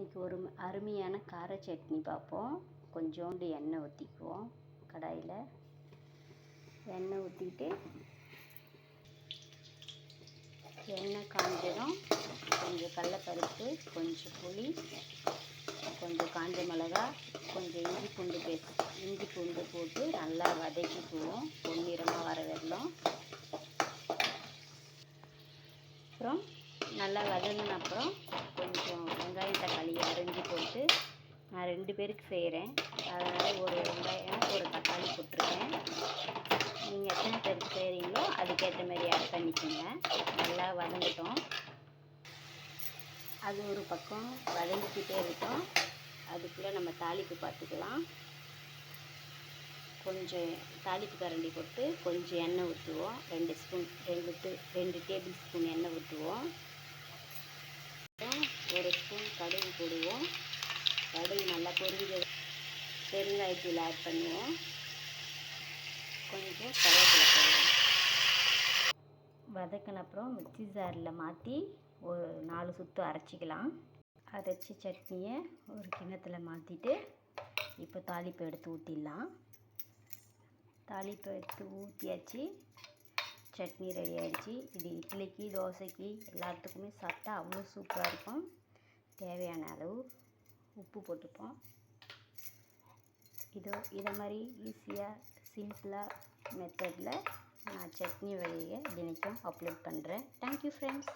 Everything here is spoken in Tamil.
இன்றைக்கி ஒரு அருமையான கார சட்னி பார்ப்போம். கொஞ்சோண்டு எண்ணெய் ஊற்றிக்குவோம். கடாயில் எண்ணெய் ஊற்றிட்டு எண்ணெய் காஞ்சதும் கொஞ்சம் கடலைப்பருப்பு, கொஞ்சம் புளி, கொஞ்சம் காஞ்ச மிளகா, கொஞ்சம் இஞ்சி பூண்டு போட்டு நல்லா வதக்கிக்குவோம். பொன்னிறமாக வர வரலாம். அப்புறம் நல்லா வதங்கின அப்புறம் கொஞ்சம் வெங்காயம் தக்காளி அரிஞ்சு போட்டு, நான் 2 பேருக்கு செய்கிறேன், அதனால் ஒரு வெங்காயம் ஒரு தக்காளி போட்டிருக்கேன். நீங்கள் எத்தனை பேருக்கு செய்கிறீங்களோ அதுக்கேற்ற மாதிரி ஆட் பண்ணிக்கோங்க. நல்லா வதங்கிட்டோம். அது ஒரு பக்கம் வதங்கிக்கிட்டே இருக்கட்டும். அதுக்குள்ளே நம்ம தாளிப்பு பார்த்துக்கலாம். கொஞ்சம் தாளிப்பு கரண்டி போட்டு கொஞ்சம் எண்ணெய் ஊற்றுவோம். 2 டேபிள் ஸ்பூன் எண்ணெய் ஊற்றுவோம். ஒரு ஸ்பூன் கடுகு போடுவோம். கடுகு நல்லா பொரிஞ்ச பெருங்காயத்தூள் ஆட் பண்ணுவோம். கொஞ்சம் கருவேப்பிலை போடுவோம். வதக்கின அப்புறம் மிக்ஸி ஜாரில் மாற்றி ஒரு 4 சுற்று அரைச்சிக்கலாம். அரைச்சி சட்னியை ஒரு கிண்ணத்தில் மாற்றிட்டு இப்போ தாளிப்பு எடுத்து ஊற்றிடலாம். தாளிப்பு எடுத்து ஊற்றியாச்சு. சட்னி ரெடி ஆகிடுச்சு. இது இட்லிக்கு, தோசைக்கு எல்லாத்துக்குமே சாப்பிட்டா அவ்வளோ சூப்பராக இருக்கும். தேவையான அளவு உப்பு போட்டுப்போம். இதை மாதிரி ஈஸியாக சிம்பிளாக மெத்தடில் நான் சட்னி வகையை தினைக்கும் அப்லோட் பண்ணுறேன். Thank you friends.